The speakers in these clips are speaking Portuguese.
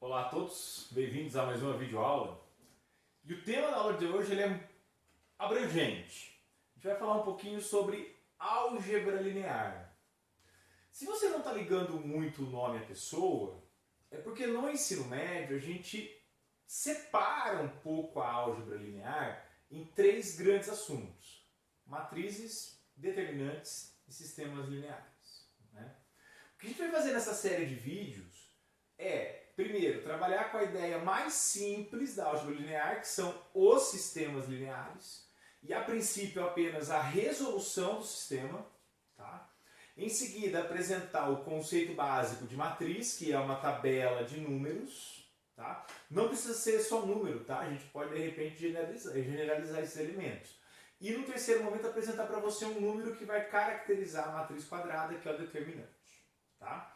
Olá a todos, bem-vindos a mais uma videoaula. E o tema da aula de hoje ele é abrangente. A gente vai falar um pouquinho sobre álgebra linear. Se você não está ligando muito o nome à pessoa, é porque no ensino médio a gente separa um pouco a álgebra linear em três grandes assuntos: matrizes, determinantes e sistemas lineares, né? O que a gente vai fazer nessa série de vídeos é, primeiro, trabalhar com a ideia mais simples da álgebra linear, que são os sistemas lineares, e a princípio apenas a resolução do sistema, tá? Em seguida, apresentar o conceito básico de matriz, que é uma tabela de números, tá? Não precisa ser só número, tá? A gente pode, de repente, generalizar esses elementos. E no terceiro momento, apresentar para você um número que vai caracterizar a matriz quadrada, que é o determinante, tá?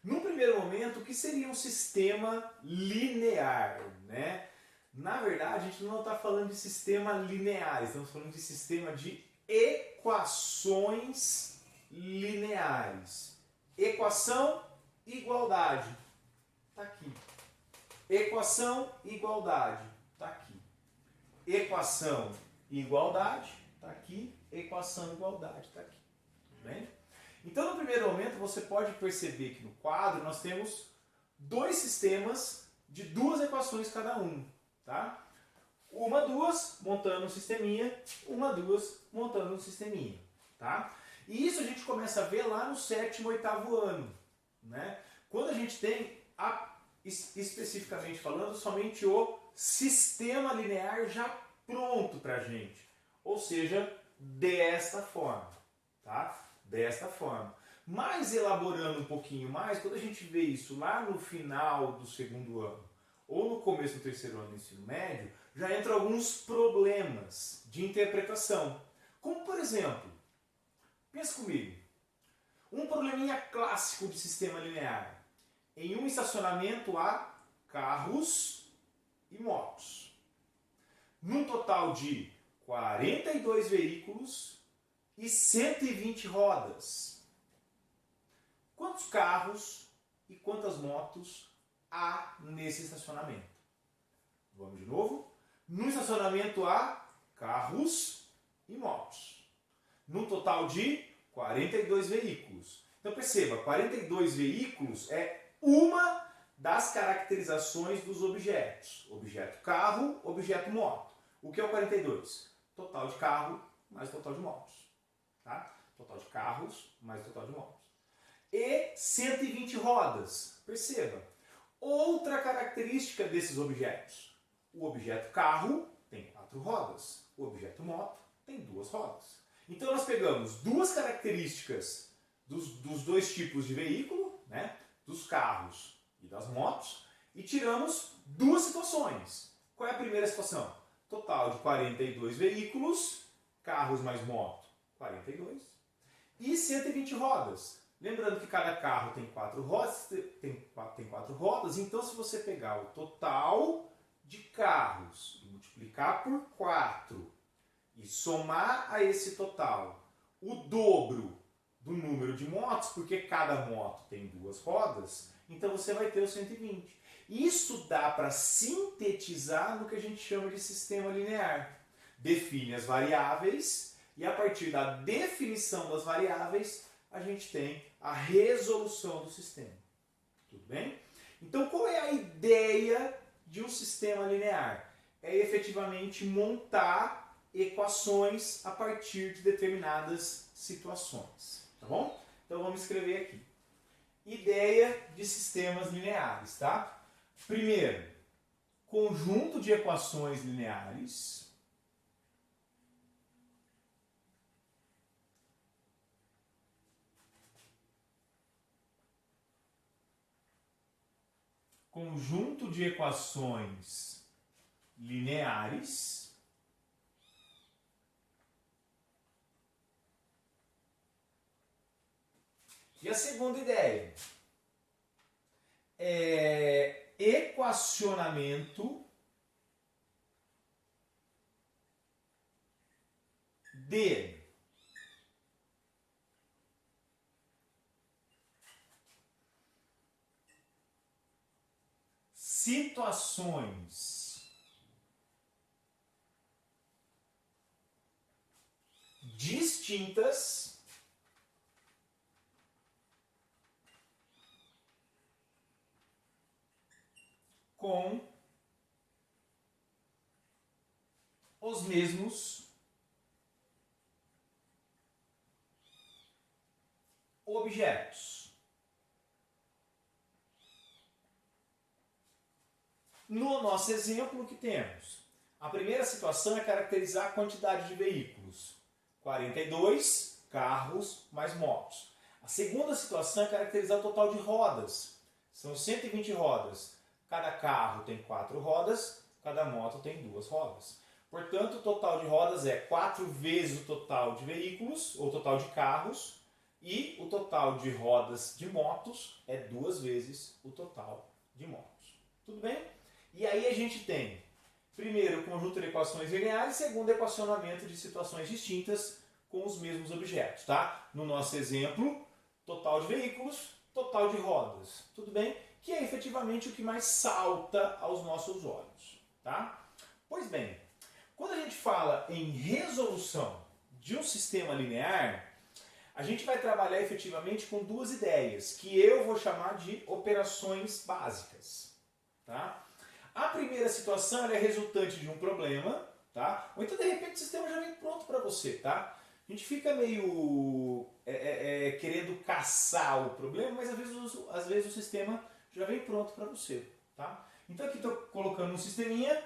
No primeiro momento, o que seria um sistema linear, né? Na verdade, a gente não está falando de sistema linear, estamos falando de sistema de equações lineares. Equação, igualdade, está aqui. Equação, igualdade, está aqui. Equação, igualdade, está aqui. Equação, igualdade, está aqui. Tudo bem? Então, no primeiro momento, você pode perceber que no quadro nós temos dois sistemas de duas equações cada um, tá? Uma, duas, montando um sisteminha, uma, duas, montando um sisteminha, tá? E isso a gente começa a ver lá no sétimo, oitavo ano, né? Quando a gente tem, especificamente falando, somente o sistema linear já pronto pra gente, ou seja, desta forma, tá? Desta forma. Mas elaborando um pouquinho mais, quando a gente vê isso lá no final do segundo ano ou no começo do terceiro ano do ensino médio, já entram alguns problemas de interpretação. Como, por exemplo, pensa comigo, um probleminha clássico de sistema linear. Em um estacionamento há carros e motos. Num total de 42 veículos e 120 rodas. Quantos carros e quantas motos há nesse estacionamento? Vamos de novo? No estacionamento há carros e motos. Num total de 42 veículos. Então perceba, 42 veículos é uma das caracterizações dos objetos. Objeto carro, objeto moto. O que é o 42? Total de carro mais total de motos. Tá? Total de carros mais total de motos. E 120 rodas. Perceba, outra característica desses objetos. O objeto carro tem 4 rodas. O objeto moto tem 2 rodas. Então nós pegamos duas características dos dois tipos de veículo, né? Dos carros e das motos, e tiramos duas situações. Qual é a primeira situação? Total de 42 veículos, carros mais moto, 42, e 120 rodas. Lembrando que cada carro tem 4 rodas, então se você pegar o total de carros e multiplicar por 4 e somar a esse total o dobro do número de motos, porque cada moto tem 2 rodas, então você vai ter os 120. Isso dá para sintetizar no que a gente chama de sistema linear. Define as variáveis e a partir da definição das variáveis a gente tem a resolução do sistema. Tudo bem? Então, qual é a ideia de um sistema linear? É efetivamente montar equações a partir de determinadas situações. Tá bom? Então, vamos escrever aqui. Ideia de sistemas lineares, tá? Primeiro, conjunto de equações lineares. Conjunto de equações lineares e a segunda ideia é equacionamento de situações distintas com os mesmos objetos. No nosso exemplo, o que temos? A primeira situação é caracterizar a quantidade de veículos. 42 carros mais motos. A segunda situação é caracterizar o total de rodas. São 120 rodas. Cada carro tem 4 rodas, cada moto tem 2 rodas. Portanto, o total de rodas é 4 vezes o total de veículos, ou total de carros, e o total de rodas de motos é 2 vezes o total de motos. Tudo bem? E aí a gente tem, primeiro, o conjunto de equações lineares, segundo, equacionamento de situações distintas com os mesmos objetos. Tá? No nosso exemplo, total de veículos, total de rodas. Tudo bem? Que é efetivamente o que mais salta aos nossos olhos. Tá? Pois bem, quando a gente fala em resolução de um sistema linear, a gente vai trabalhar efetivamente com duas ideias, que eu vou chamar de operações básicas. Tá? A primeira situação é resultante de um problema, tá? Ou então de repente o sistema já vem pronto para você. Tá? A gente fica meio querendo caçar o problema, mas às vezes o sistema já vem pronto para você. Tá? Então aqui estou colocando um sisteminha.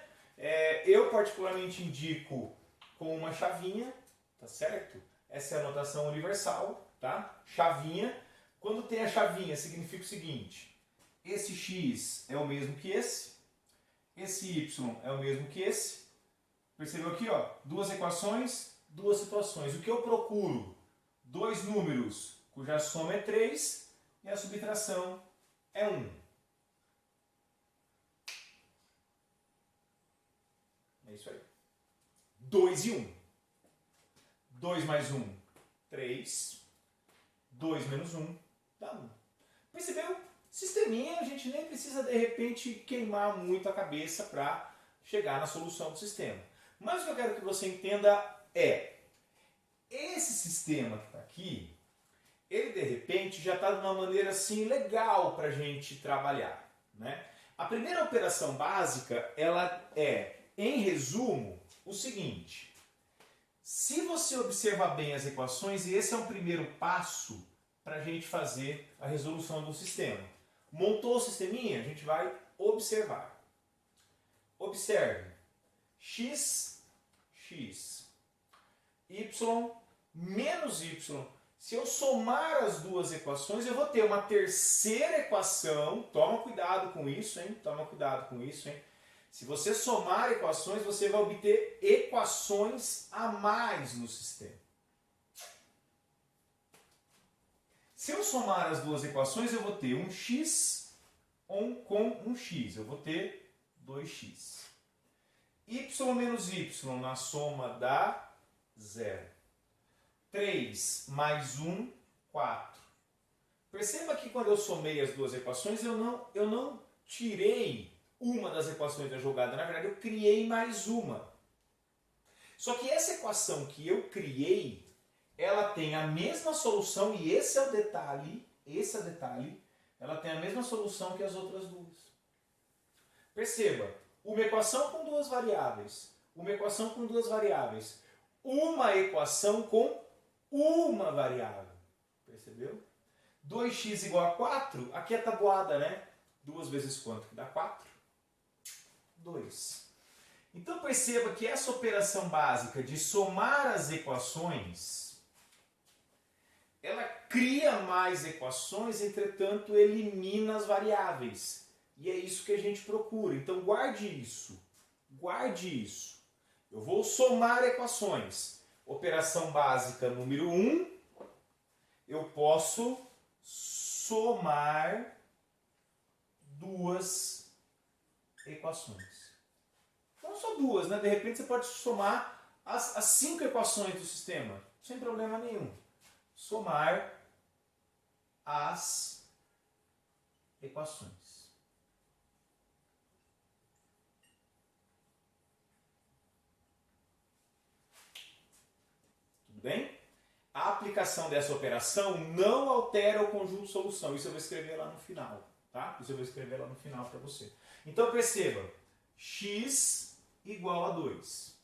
Eu particularmente indico com uma chavinha, tá certo? Essa é a notação universal, tá? Chavinha. Quando tem a chavinha, significa o seguinte: esse x é o mesmo que esse y é o mesmo que esse. Percebeu aqui, ó? Duas equações, duas situações. O que eu procuro? Dois números cuja soma é 3 e a subtração é 1. É isso aí. 2 e 1. 2 mais 1, 3. 2 menos 1 dá 1. Percebeu? Sisteminha, a gente nem precisa de repente queimar muito a cabeça para chegar na solução do sistema. Mas o que eu quero que você entenda é, esse sistema que está aqui, ele de repente já está de uma maneira assim legal para a gente trabalhar. Né? A primeira operação básica, ela é, em resumo, o seguinte: se você observar bem as equações, e esse é um primeiro passo para a gente fazer a resolução do sistema. Montou o sisteminha? A gente vai observar. Observe. X, y menos y. Se eu somar as duas equações, eu vou ter uma terceira equação. Toma cuidado com isso, hein? Toma cuidado com isso, hein? Se você somar equações, você vai obter equações a mais no sistema. Se eu somar as duas equações, eu vou ter um x com um x. Eu vou ter 2x. Y menos y na soma dá 0. 3 mais 1, 4. Perceba que quando eu somei as duas equações, eu não tirei uma das equações da jogada. Na verdade, eu criei mais uma. Só que essa equação que eu criei, ela tem a mesma solução, e esse é o detalhe, ela tem a mesma solução que as outras duas. Perceba, uma equação com duas variáveis, uma equação com duas variáveis, uma equação com uma variável. Percebeu? 2x igual a 4, aqui é tabuada, né? 2 vezes quanto que dá 4? 2. Então perceba que essa operação básica de somar as equações, ela cria mais equações, entretanto elimina as variáveis. E é isso que a gente procura. Então guarde isso. Guarde isso. Eu vou somar equações. Operação básica número 1, eu posso somar duas equações. Não só duas, né? De repente você pode somar as 5 equações do sistema, sem problema nenhum. Somar as equações. aplicação dessa operação não altera o conjunto de solução. Isso eu vou escrever lá no final, tá? Isso eu vou escrever lá no final para você. Então perceba, x igual a 2.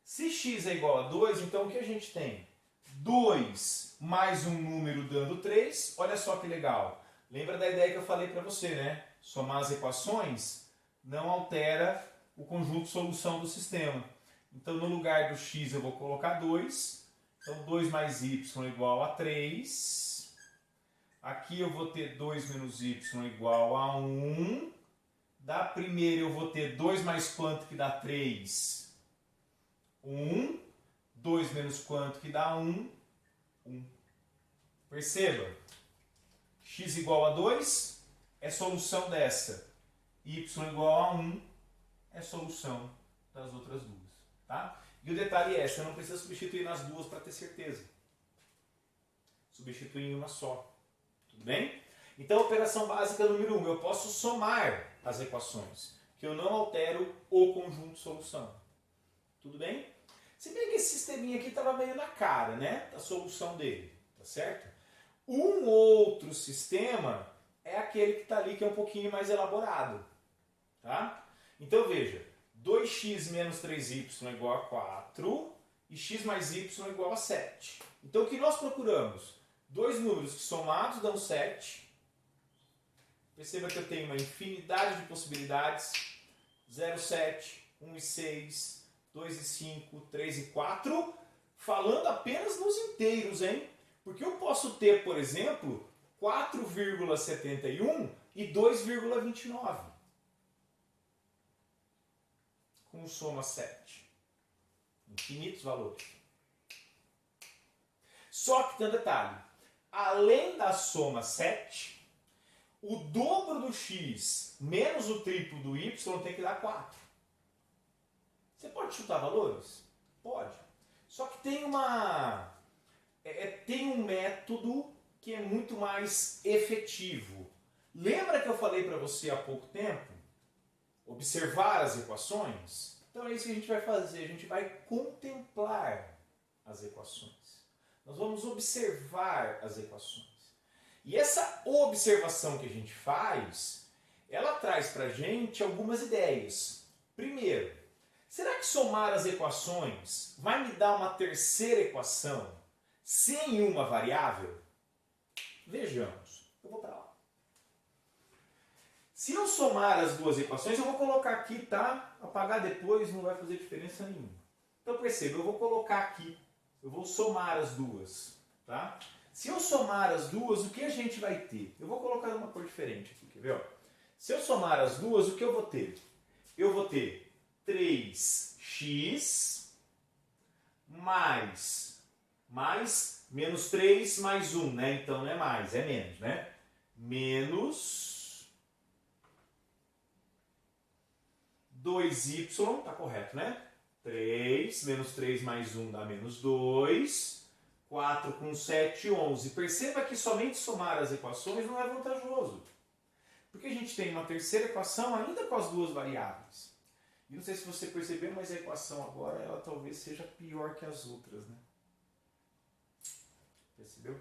Se x é igual a 2, então o que a gente tem? 2 mais um número dando 3. Olha só que legal. Lembra da ideia que eu falei para você, né? Somar as equações não altera o conjunto de solução do sistema. Então, no lugar do x eu vou colocar 2. Então, 2 mais y igual a 3. Aqui eu vou ter 2 menos y igual a 1. Da primeira eu vou ter 2 mais quanto que dá 3? 1. 2 menos quanto que dá 1? 1. Perceba. X igual a 2 é solução dessa. Y igual a 1 é solução das outras duas. Tá? E o detalhe é, você não precisa substituir nas duas para ter certeza. Substitui em uma só. Tudo bem? Então, operação básica número 1. Eu posso somar as equações, que eu não altero o conjunto de solução. Tudo bem? Se bem que esse sisteminha aqui estava meio na cara, né? Da solução dele. Tá certo? Um outro sistema é aquele que está ali, que é um pouquinho mais elaborado. Tá? Então, veja. 2x menos 3y é igual a 4 e x mais y é igual a 7. Então, o que nós procuramos? Dois números que somados dão 7. Perceba que eu tenho uma infinidade de possibilidades. 0, 7, 1 e 6, 2 e 5, 3 e 4. Falando apenas nos inteiros, hein? Porque eu posso ter, por exemplo, 4,71 e 2,29. Com soma 7. Infinitos valores. Só que tem um detalhe. Além da soma 7, o dobro do x menos o triplo do y tem que dar 4. Você pode chutar valores? Pode. Só que tem tem um método que é muito mais efetivo. Lembra que eu falei para você há pouco tempo? Observar as equações? Então é isso que a gente vai fazer. A gente vai contemplar as equações. Nós vamos observar as equações. E essa observação que a gente faz, ela traz para a gente algumas ideias. Primeiro, será que somar as equações vai me dar uma terceira equação sem uma variável? Vejamos. Eu vou para lá. Se eu somar as duas equações, eu vou colocar aqui, tá? Apagar depois não vai fazer diferença nenhuma. Então perceba, eu vou colocar aqui, eu vou somar as duas, tá? Se eu somar as duas, o que a gente vai ter? Eu vou colocar uma cor diferente aqui, quer ver? Se eu somar as duas, o que eu vou ter? Eu vou ter 3x mais menos 3 mais 1, né? Então não é mais, é menos, né? Menos 2y, tá correto, né? 3, menos 3 mais 1 dá menos 2. 4 com 7, 11. Perceba que somente somar as equações não é vantajoso. Porque a gente tem uma terceira equação ainda com as duas variáveis. E não sei se você percebeu, mas a equação agora ela talvez seja pior que as outras, né? Percebeu?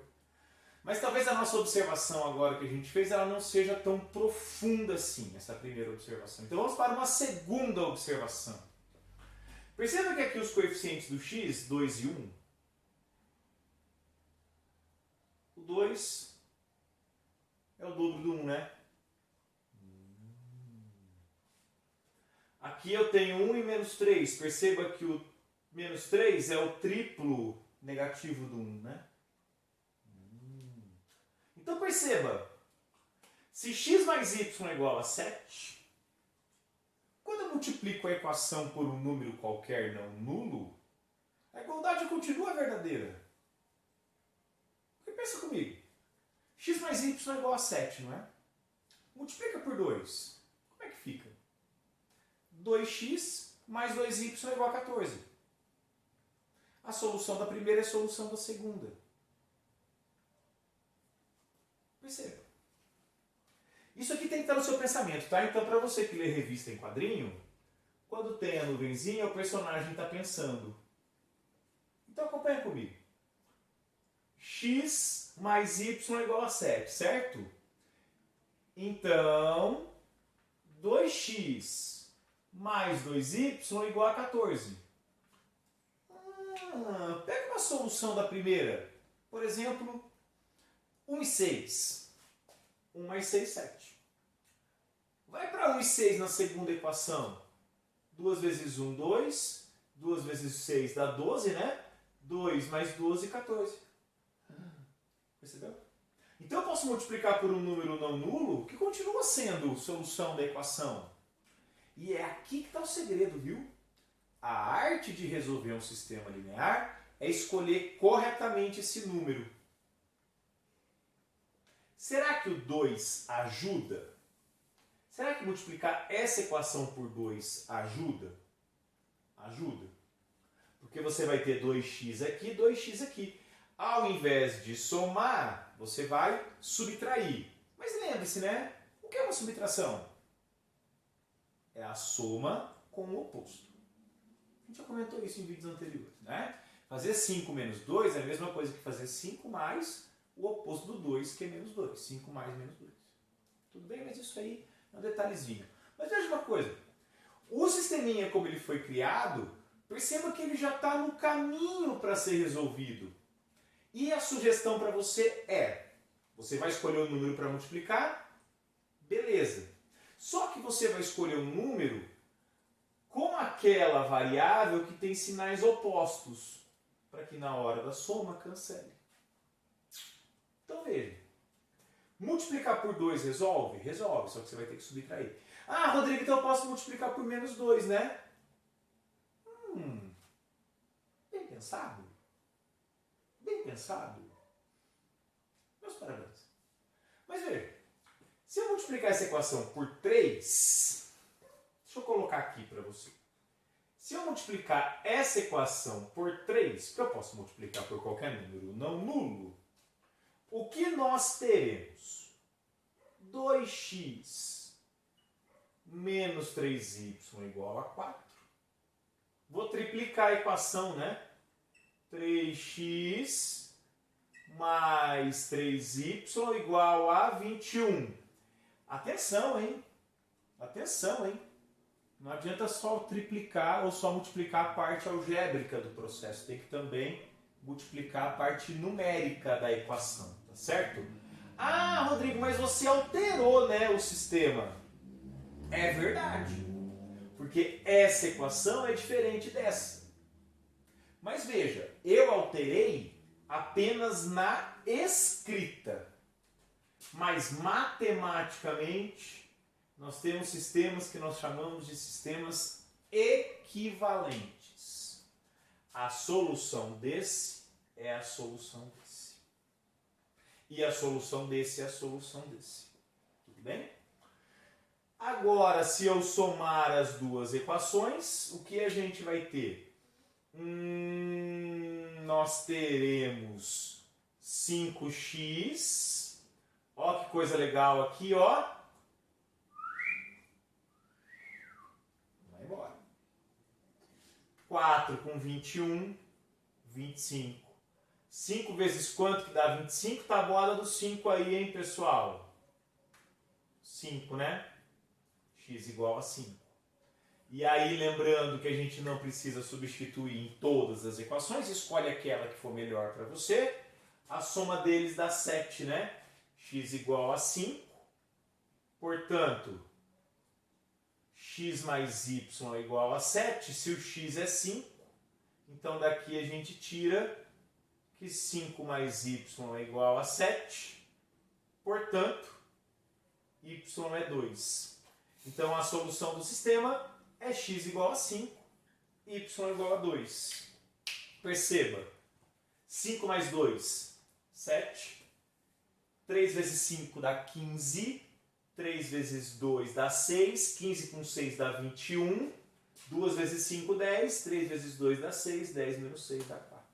Mas talvez a nossa observação agora que a gente fez, ela não seja tão profunda assim, essa primeira observação. Então vamos para uma segunda observação. Perceba que aqui os coeficientes do x, 2 e 1, o 2 é o dobro do 1, né? Aqui eu tenho 1 e menos 3. Perceba que o menos 3 é o triplo negativo do 1, né? Então perceba, se x mais y é igual a 7, quando eu multiplico a equação por um número qualquer não nulo, a igualdade continua verdadeira. Porque pensa comigo, x mais y é igual a 7, não é? Multiplica por 2, como é que fica? 2x mais 2y é igual a 14. A solução da primeira é a solução da segunda. Perceba. Isso aqui tem que estar no seu pensamento, tá? Então, para você que lê revista em quadrinho, quando tem a nuvenzinha, o personagem está pensando. Então, acompanha comigo. x mais y igual a 7, certo? Então, 2x mais 2y igual a 14. Pega uma solução da primeira. Por exemplo, 1 e 6. 1 mais 6, 7. Vai para 1 e 6 na segunda equação. 2 vezes 1, 2. 2 vezes 6 dá 12, né? 2 mais 12, 14. Percebeu? Então eu posso multiplicar por um número não nulo, que continua sendo solução da equação. E é aqui que está o segredo, viu? A arte de resolver um sistema linear é escolher corretamente esse número. Será que o 2 ajuda? Será que multiplicar essa equação por 2 ajuda? Ajuda. Porque você vai ter 2x aqui, 2x aqui. Ao invés de somar, você vai subtrair. Mas lembre-se, né? O que é uma subtração? É a soma com o oposto. A gente já comentou isso em vídeos anteriores, né? Fazer 5 menos 2 é a mesma coisa que fazer 5 mais o oposto do 2, que é menos 2. 5 mais menos 2. Tudo bem? Mas isso aí é um detalhezinho. Mas veja uma coisa. O sisteminha, como ele foi criado, perceba que ele já está no caminho para ser resolvido. E a sugestão para você é, você vai escolher um número para multiplicar, beleza. Só que você vai escolher um número com aquela variável que tem sinais opostos, para que na hora da soma cancele. Então veja, multiplicar por 2 resolve? Resolve, só que você vai ter que subtrair. Ah, Rodrigo, então eu posso multiplicar por menos 2, né? Bem pensado. Bem pensado. Meus parabéns. Mas veja, se eu multiplicar essa equação por 3, deixa eu colocar aqui para você. Se eu multiplicar essa equação por 3, que eu posso multiplicar por qualquer número não nulo, o que nós teremos? 2x menos 3y igual a 4. Vou triplicar a equação, né? 3x mais 3y igual a 21. Atenção, hein? Atenção, hein? Não adianta só triplicar ou só multiplicar a parte algébrica do processo. Tem que também multiplicar a parte numérica da equação, tá certo? Ah, Rodrigo, mas você alterou, né, o sistema. É verdade. Porque essa equação é diferente dessa. Mas veja, eu alterei apenas na escrita. Mas matematicamente, nós temos sistemas que nós chamamos de sistemas equivalentes. A solução desse é a solução desse. E a solução desse é a solução desse. Tudo bem? Agora, se eu somar as duas equações, o que a gente vai ter? Nós teremos 5x. Ó que coisa legal aqui, ó. Vai embora. 4 com 21, 25. 5 vezes quanto que dá 25? Tabuada do 5 aí, hein, pessoal? 5, né? X igual a 5. E aí, lembrando que a gente não precisa substituir em todas as equações, escolhe aquela que for melhor para você. A soma deles dá 7, né? X igual a 5. Portanto, x mais y é igual a 7. Se o x é 5, então daqui a gente tira que 5 mais y é igual a 7. Portanto, y é 2. Então, a solução do sistema é x igual a 5, y igual a 2. Perceba, 5 mais 2, 7. 3 vezes 5 dá 15. 3 vezes 2 dá 6. 15 com 6 dá 21. 2 vezes 5, 10. 3 vezes 2 dá 6. 10 menos 6 dá 4.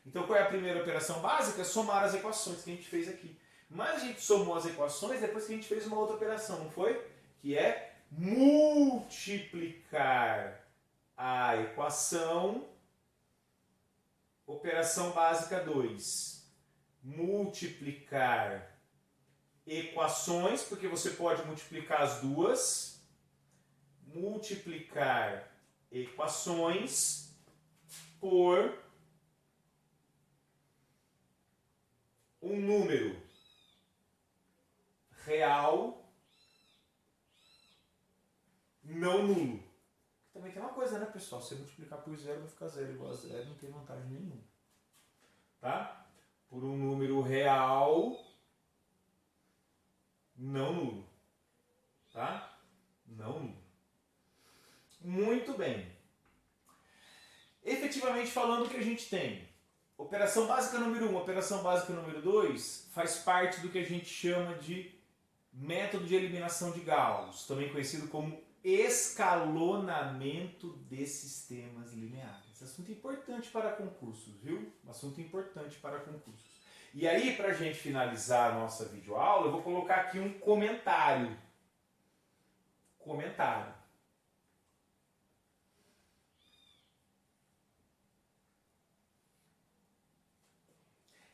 Então, qual é a primeira operação básica? Somar as equações que a gente fez aqui. Mas a gente somou as equações depois que a gente fez uma outra operação, não foi? Que é multiplicar a equação, operação básica 2, multiplicar equações, porque você pode multiplicar as duas, multiplicar equações por um número real não nulo. Também tem uma coisa, né, pessoal? Se multiplicar por zero, vai ficar zero igual a zero, não tem vantagem nenhuma. Tá? Por um número real não nulo. Tá? Não nulo. Muito bem. Efetivamente falando, o que a gente tem? Operação básica número 1, operação básica número 2 faz parte do que a gente chama de método de eliminação de Gauss, também conhecido como escalonamento de sistemas lineares. Esse assunto é importante para concursos, viu? Um assunto importante para concursos. E aí, para a gente finalizar a nossa videoaula, eu vou colocar aqui um comentário. Comentário.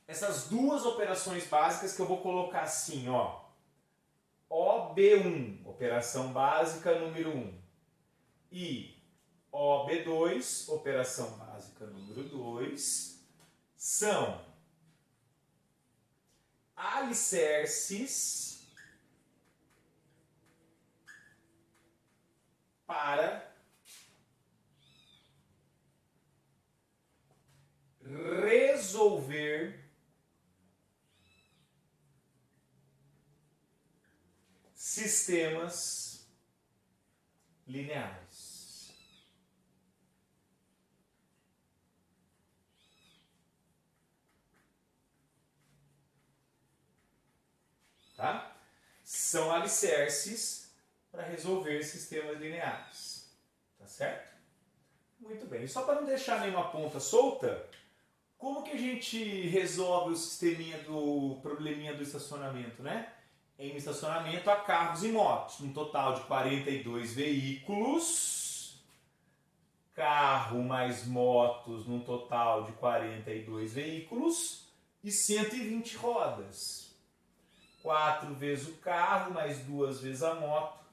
Essas duas operações básicas que eu vou colocar assim, ó. OB1, operação básica número 1, e OB2, operação básica número 2, são alicerces para resolver sistemas lineares. Tá? São alicerces para resolver sistemas lineares. Tá certo? Muito bem. E só para não deixar nenhuma ponta solta, como que a gente resolve o sisteminha do probleminha do estacionamento, né? Em um estacionamento há carros e motos, um total de 42 veículos, carro mais motos num total de 42 veículos e 120 rodas. 4 vezes o carro mais 2 vezes a moto,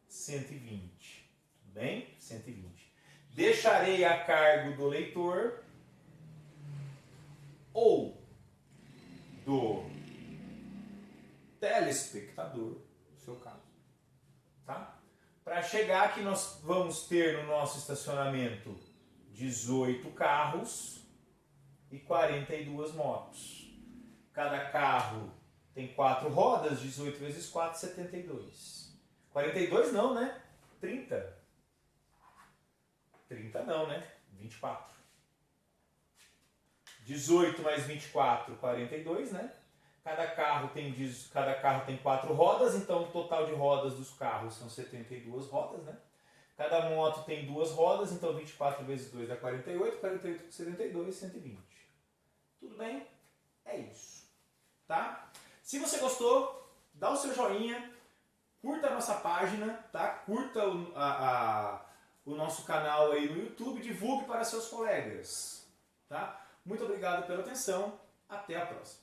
120. Tudo bem? 120. Deixarei a cargo do leitor ou do telespectador, no seu caso, tá? Para chegar aqui nós vamos ter no nosso estacionamento 18 carros e 42 motos. Cada carro tem 4 rodas, 18 vezes 4, 72. 42 não, né? 30. 30 não, né? 24. 18 mais 24, 42, né? Cada carro tem 4 rodas, então o total de rodas dos carros são 72 rodas, né? Cada moto tem 2 rodas, então 24 vezes 2 dá 48, 48 com 72, 120. Tudo bem? É isso. Tá? Se você gostou, dá o seu joinha, curta a nossa página, tá? Curta o nosso canal aí no YouTube, divulgue para seus colegas, tá? Muito obrigado pela atenção, até a próxima.